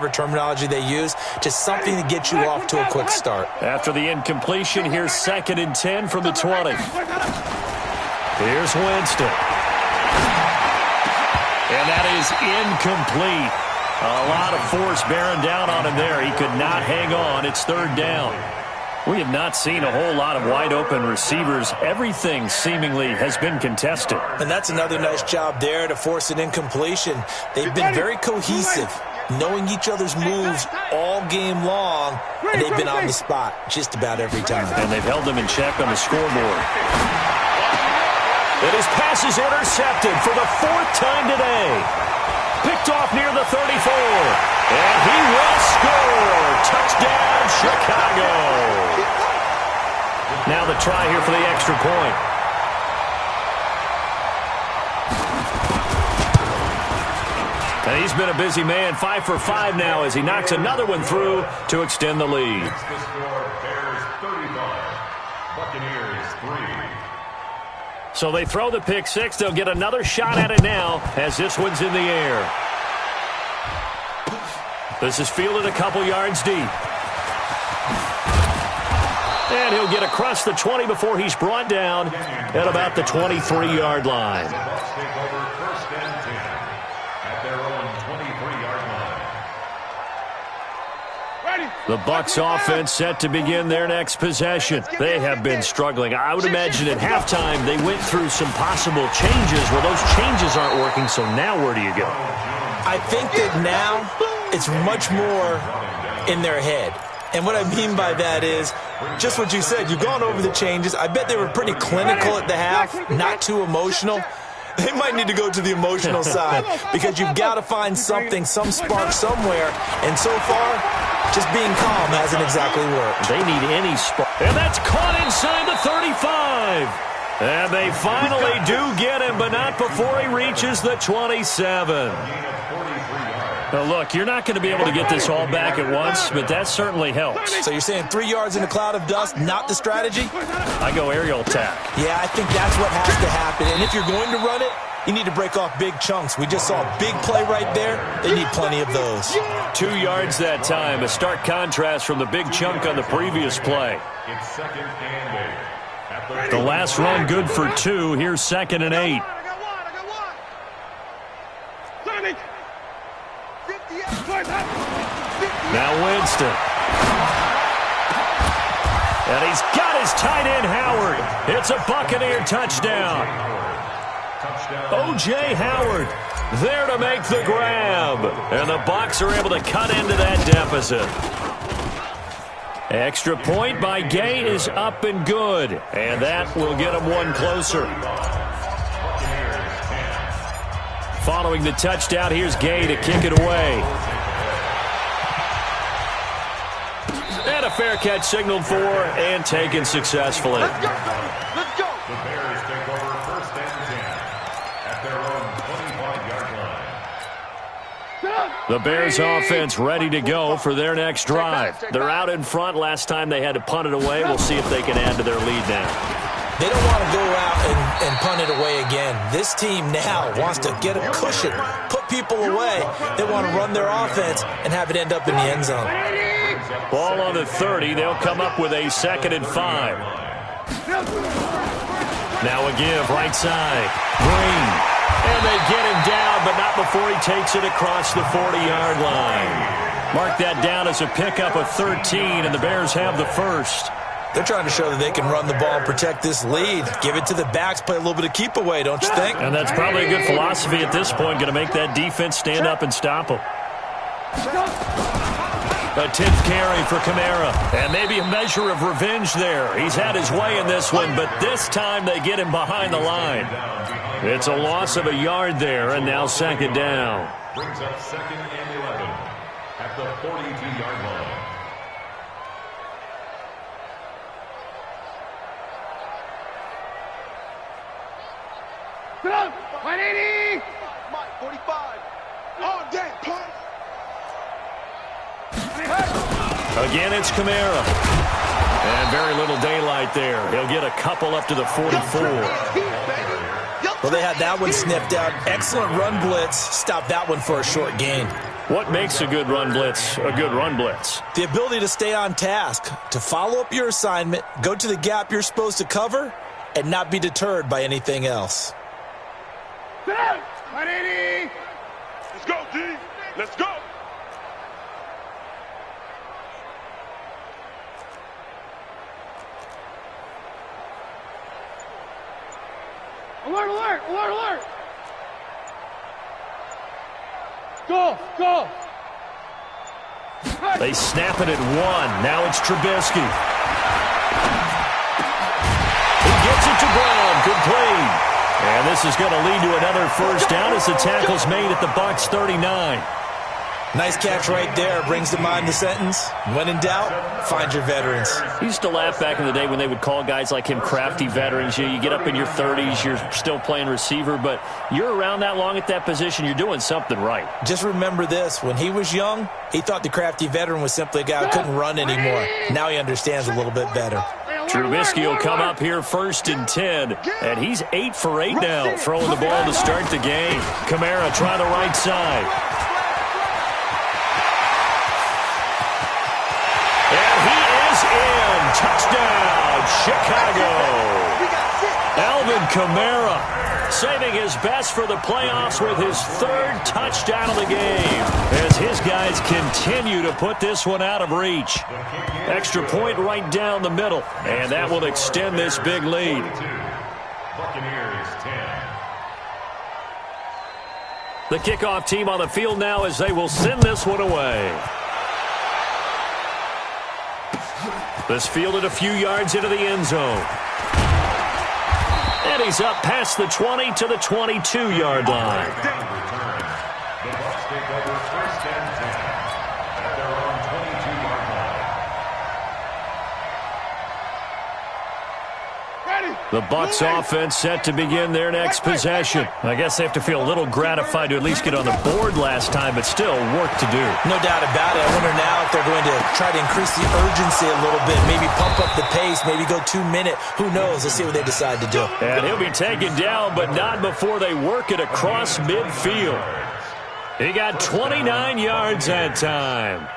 terminology they use. Just something to get you off to a quick start. After the incompletion, here's 2nd and 10 from the 20. Here's Winston. And that is incomplete. A lot of force bearing down on him there. He could not hang on. It's 3rd down. We have not seen a whole lot of wide-open receivers. Everything seemingly has been contested. And that's another nice job there to force an incompletion. They've been very cohesive, knowing each other's moves all game long, and they've been on the spot just about every time. And they've held them in check on the scoreboard. And his pass is intercepted for the 4th time today. Picked off near the 34. And he will score. Touchdown, Chicago. Now the try here for the extra point. And he's been a busy man. 5 for 5 now as he knocks another one through to extend the lead. Bears 35, Buccaneers 3. So they throw the pick 6. They'll get another shot at it now as this one's in the air. This is fielded a couple yards deep. And he'll get across the 20 before he's brought down at about the 23-yard line. The Bucs offense set to begin their next possession. They have been struggling. I would imagine at halftime they went through some possible changes. Well, those changes aren't working, so now where do you go? I think that now it's much more in their head. And what I mean by that is just what you said. You've gone over the changes. I bet they were pretty clinical at the half, not too emotional. They might need to go to the emotional side because you've got to find something, some spark somewhere. And so far, just being calm hasn't exactly worked. They need any spark. And that's caught inside the 35. And they finally do get him, but not before he reaches the 27. Now, look, you're not going to be able to get this all back at once, but that certainly helps. So you're saying 3 yards in a cloud of dust, not the strategy? I go aerial attack. Yeah, I think that's what has to happen. And if you're going to run it, you need to break off big chunks. We just saw a big play right there. They need plenty of those. 2 yards that time. A stark contrast from the big chunk on the previous play. It's 2nd and 8. The last run good for 2. Here's 2nd and 8. Now Winston. And he's got his tight end, Howard. It's a Buccaneer touchdown. O.J. Howard there to make the grab. And the Bucs are able to cut into that deficit. Extra point by Gay is up and good. And that will get them one closer. Following the touchdown, here's Gay to kick it away. And a fair catch signaled for and taken successfully. Let's go. Let's go. The Bears take over 1st and 10 at their own 25-yard line. The Bears offense ready to go for their next drive. They're out in front. Last time they had to punt it away. We'll see if they can add to their lead now. They don't want to go out and punt it away again. This team now wants to get a cushion, put people away. They want to run their offense and have it end up in the end zone. Ball on the 30. They'll come up with a 2nd and 5. Now a give, right side. Green. And they get him down, but not before he takes it across the 40-yard line. Mark that down as a pickup of 13, and the Bears have the first. They're trying to show that they can run the ball and protect this lead. Give it to the backs, play a little bit of keep away, don't you think? And that's probably a good philosophy at this point, going to make that defense stand up and stop them. A 10th carry for Kamara. And maybe a measure of revenge there. He's had his way in this one, but this time they get him behind the line. It's a loss of a yard there, and now 2nd down. Brings up 2nd and 11 at the 42-yard line. Get up! 180! Mike, 45. All day, punt! Again, it's Kamara. And very little daylight there. He'll get a couple up to the 44. Well, they had that one sniffed out. Excellent run blitz. Stop that one for a short gain. What makes a good run blitz a good run blitz? The ability to stay on task, to follow up your assignment, go to the gap you're supposed to cover, and not be deterred by anything else. 180! Let's go, G! Let's go! Alert, alert, alert, alert! Go, go! They snap it at 1. Now it's Trubisky. He gets it to Brown. Good play. And this is going to lead to another first down as the tackle's made at the Bucs 39. Nice catch right there. Brings to mind the sentence, when in doubt, find your veterans. I used to laugh back in the day when they would call guys like him crafty veterans. You get up in your 30s, you're still playing receiver, but you're around that long at that position, you're doing something right. Just remember this. When he was young, he thought the crafty veteran was simply a guy who couldn't run anymore. Now he understands a little bit better. Trubisky will come up here 1st and 10, and he's 8 for 8 now, throwing the ball to start the game. Kamara try the right side. And he is in. Touchdown, Chicago. Alvin Kamara saving his best for the playoffs with his 3rd touchdown of the game as his guys continue to put this one out of reach. Extra point right down the middle, and that will extend this big lead. Buccaneers 10. The kickoff team on the field now as they will send this one away. This fielded a few yards into the end zone. And he's up past the 20 to the 22-yard line. The Bucs take over 1st and 10 at their own 22-yard line. The Bucs offense set to begin their next possession. I guess they have to feel a little gratified to at least get on the board last time, but still work to do. No doubt about it. I wonder now if they're going to try to increase the urgency a little bit, maybe pump up the pace, maybe go 2-minute. Who knows? Let's see what they decide to do. And he'll be taken down, but not before they work it across midfield. He got 29 yards that time.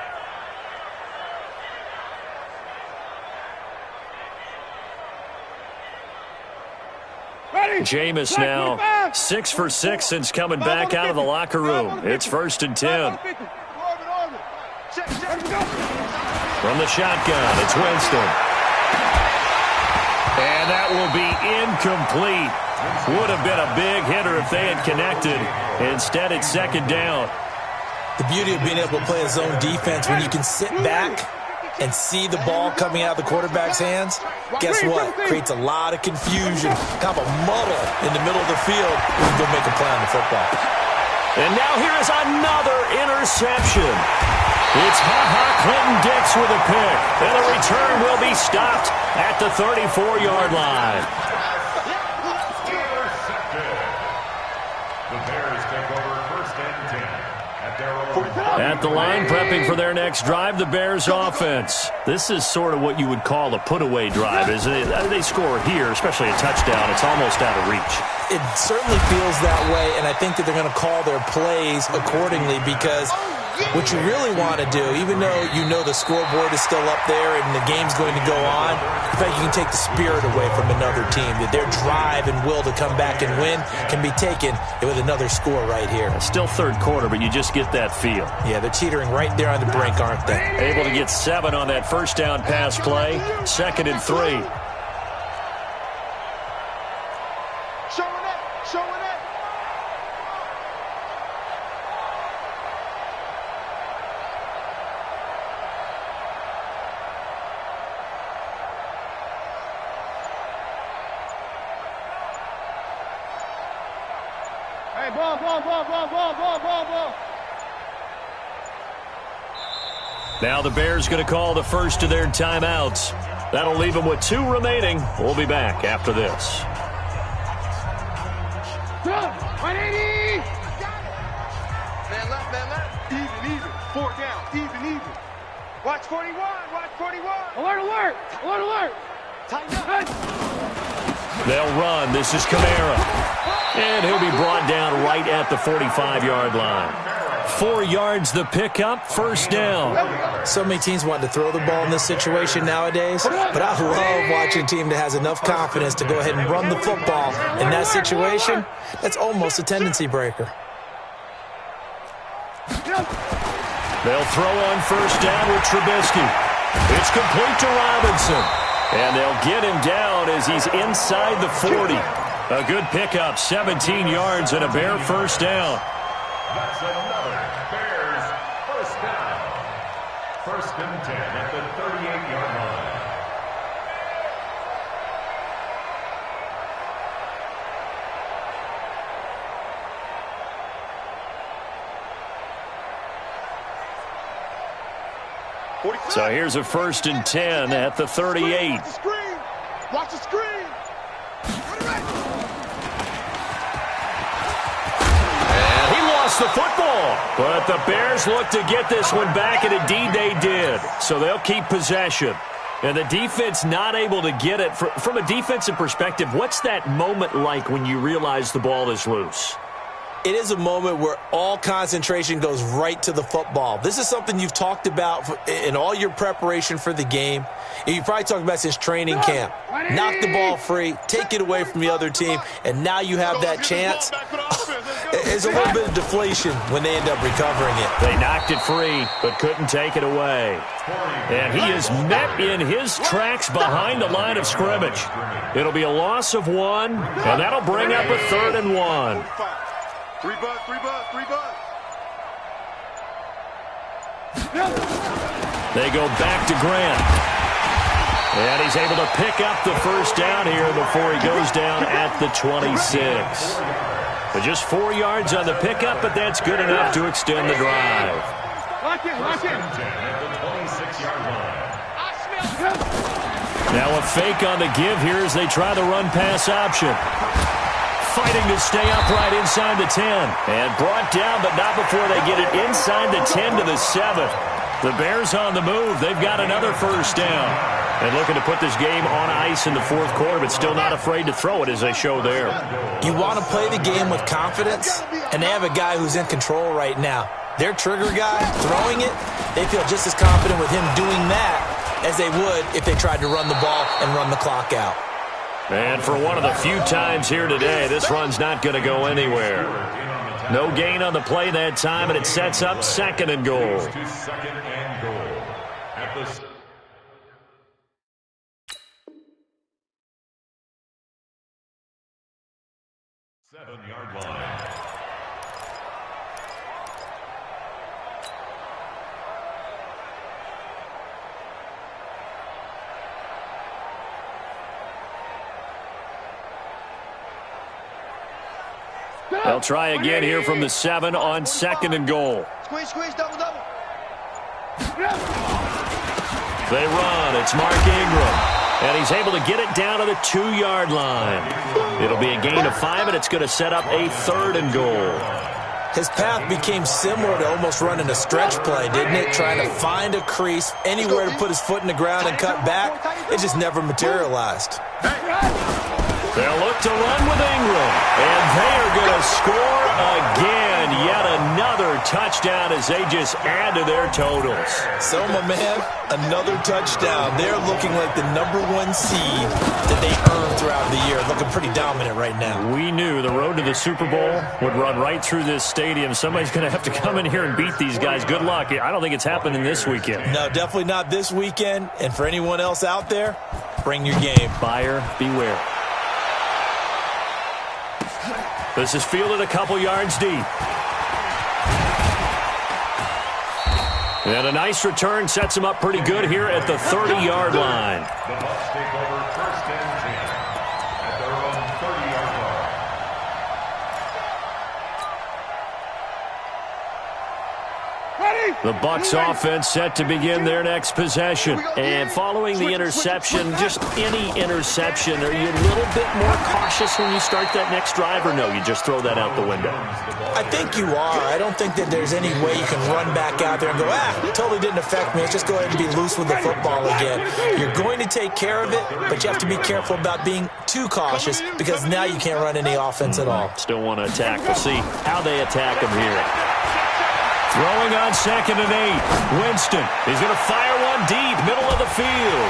Jameis now 6 for 6 since coming back out of the locker room. It's 1st and 10. From the shotgun, it's Winston. And that will be incomplete. Would have been a big hitter if they had connected. Instead, it's 2nd down. The beauty of being able to play a zone defense when you can sit back and see the ball coming out of the quarterback's hands, guess what? Creates a lot of confusion, kind of a muddle in the middle of the field when you go make a play on the football. And now here is another interception. It's Clinton-Dix with a pick. And the return will be stopped at the 34-yard line. The Bears take over 1st and 10 at their own At the line, prepping for their next drive, the Bears offense. This is sort of what you would call a put-away drive, isn't it? They score here, especially a touchdown. It's almost out of reach. It certainly feels that way, and I think that they're going to call their plays accordingly because what you really want to do, even though you know the scoreboard is still up there and the game's going to go on, in fact, you can take the spirit away from another team, that their drive and will to come back and win can be taken with another score right here. Still third quarter, but you just get that feel. Yeah, they're teetering right there on the brink, aren't they? Able to get 7 on that first down pass play. 2nd and 3. Now the Bears going to call the first of their timeouts. That'll leave them with 2 remaining. We'll be back after this. 180! Man left. Even. 4 down. Even. Watch 41. Alert. Tighten up. They'll run. This is Kamara. And he'll be brought down right at the 45-yard line. 4 yards the pickup, first down. So many teams want to throw the ball in this situation nowadays, but I love watching a team that has enough confidence to go ahead and run the football in that situation. That's almost a tendency breaker. They'll throw on first down with Trubisky. It's complete to Robinson. And they'll get him down as he's inside the 40. A good pickup, 17 yards and a Bear first down. That's another Bears first down. 1st and 10 at the 38-yard line. So here's a 1st and 10 at the 38. Watch the screen. And he lost the football. But the Bears look to get this one back, and indeed they did. So they'll keep possession. And the defense not able to get it. From a defensive perspective, what's that moment like when you realize the ball is loose? It is a moment where all concentration goes right to the football. This is something you've talked about in all your preparation for the game. And you probably talked about since training camp. Knock the ball free, take it away from the other team, and now you have that chance. It's a little bit of deflation when they end up recovering it. They knocked it free, but couldn't take it away. And he is met in his tracks behind the line of scrimmage. It'll be a loss of 1, and that'll bring up a 3rd and 1. 3 bud. They go back to Grant. And he's able to pick up the first down here before he goes down at the 26. But just 4 yards on the pickup, but that's good enough to extend the drive. Lock in. Now a fake on the give here as they try the run-pass option. Fighting to stay upright inside the 10. And brought down, but not before they get it inside the 10 to the 7. The Bears on the move. They've got another first down. And looking to put this game on ice in the 4th quarter, but still not afraid to throw it as they show there. You want to play the game with confidence, and they have a guy who's in control right now. Their trigger guy, throwing it, they feel just as confident with him doing that as they would if they tried to run the ball and run the clock out. And for one of the few times here today, this run's not going to go anywhere. No gain on the play that time, and it sets up 2nd and goal. 2nd and goal at the 7-yard line. They'll try again here from the 7 on 2nd and goal. Squeeze, double. They run. It's Mark Ingram. And he's able to get it down to the 2-yard line. It'll be a gain of 5, and it's going to set up a 3rd and goal. His path became similar to almost running a stretch play, didn't it? Trying to find a crease, anywhere to put his foot in the ground and cut back. It just never materialized. They'll look to run with Ingram, and they are going to score again. Yet another touchdown as they just add to their totals. So, my man, another touchdown. They're looking like the #1 seed that they earned throughout the year. Looking pretty dominant right now. We knew the road to the Super Bowl would run right through this stadium. Somebody's going to have to come in here and beat these guys. Good luck. I don't think it's happening this weekend. No, definitely not this weekend. And for anyone else out there, bring your game. Buyer beware. This is fielded a couple yards deep. And a nice return sets him up pretty good here at the 30-yard line. The Bucs take over 1st and 10 at their own 30-yard line. The Bucs offense set to begin their next possession. And following the interception, just any interception, are you a little bit more cautious when you start that next drive, or no, you just throw that out the window? I think you are. I don't think that there's any way you can run back out there and go, it totally didn't affect me. Let's just go ahead and be loose with the football again. You're going to take care of it, but you have to be careful about being too cautious because now you can't run any offense at all. Still want to attack. We'll see how they attack him here. Throwing on 2nd and 8. Winston. He's going to fire one deep, middle of the field.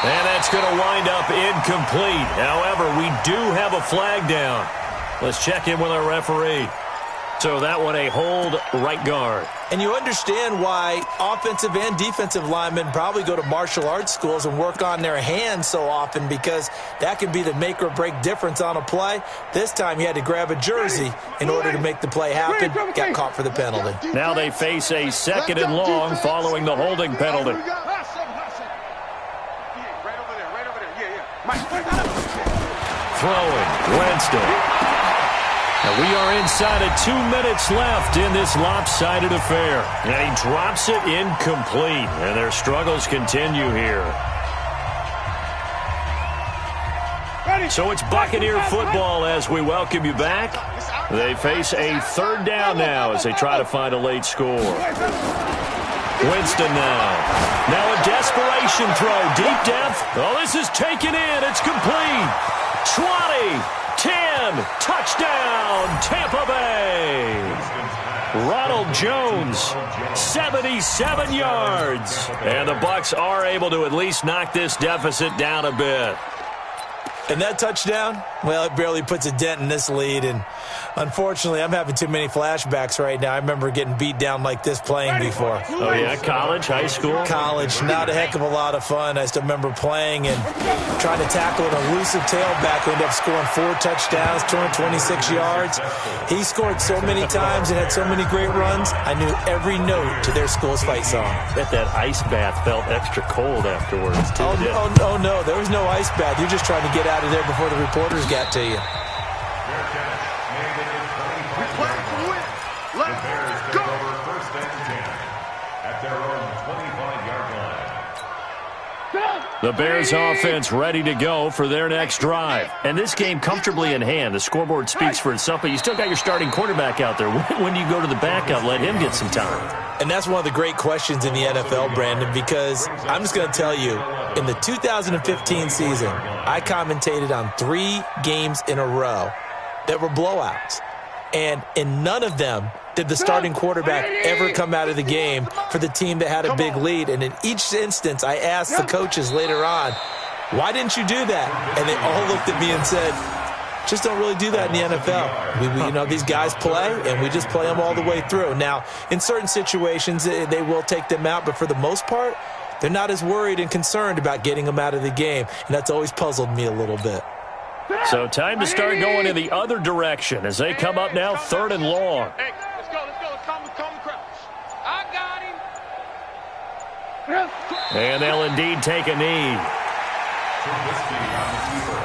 And that's going to wind up incomplete. However, we do have a flag down. Let's check in with our referee. So that one a hold right guard. And you understand why offensive and defensive linemen probably go to martial arts schools and work on their hands so often, because that can be the make or break difference on a play. This time he had to grab a jersey in order to make the play happen. Got caught for the penalty. Now they face a 2nd and long following the holding penalty. Throwing, Winston. And we are inside of 2 minutes left in this lopsided affair. And he drops it incomplete. And their struggles continue here. So it's Buccaneer football as we welcome you back. They face a 3rd down now as they try to find a late score. Winston now. Now a desperation throw. Deep depth. Oh, this is taken in. It's complete. 20. 10, touchdown, Tampa Bay. Ronald Jones, 77 yards. And the Bucs are able to at least knock this deficit down a bit. And that touchdown, well, it barely puts a dent in this lead. And unfortunately, I'm having too many flashbacks right now. I remember getting beat down like this playing before. Oh, yeah? College, high school? College. Not a heck of a lot of fun. I still remember playing and trying to tackle an elusive tailback who ended up scoring 4 touchdowns, 226 yards. He scored so many times and had so many great runs, I knew every note to their school's fight song. Bet that ice bath felt extra cold afterwards, too. Oh, no. There was no ice bath. You're just trying to get out of there before the reporters got to you. The Bears offense ready to go for their next drive. And this game comfortably in hand. The scoreboard speaks for itself, but you still got your starting quarterback out there. When do you go to the backup, let him get some time? And that's one of the great questions in the NFL, Brandon, because I'm just going to tell you, in the 2015 season, I commentated on 3 games in a row that were blowouts. And in none of them did the starting quarterback ever come out of the game for the team that had a big lead. And in each instance, I asked the coaches later on, why didn't you do that? And they all looked at me and said, just don't really do that in the NFL. These guys play, and we just play them all the way through. Now, in certain situations, they will take them out, but for the most part, they're not as worried and concerned about getting them out of the game. And that's always puzzled me a little bit. So time to start going in the other direction as they come up now 3rd and long. Hey, let's go. Come crouch. I got him. And they'll indeed take a knee. Trubisky on the keeper.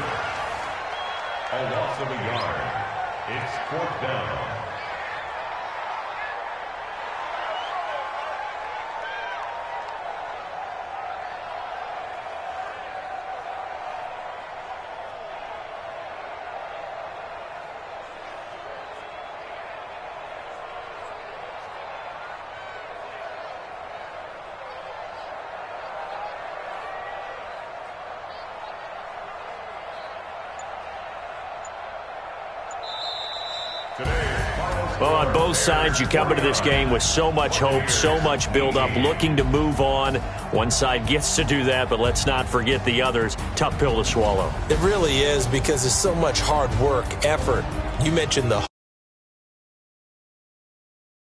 A loss of a yard. It's 4th down. Well, on both sides, you come into this game with so much hope, so much build-up, looking to move on. One side gets to do that, but let's not forget the others. Tough pill to swallow. It really is, because there's so much hard work, effort. You mentioned the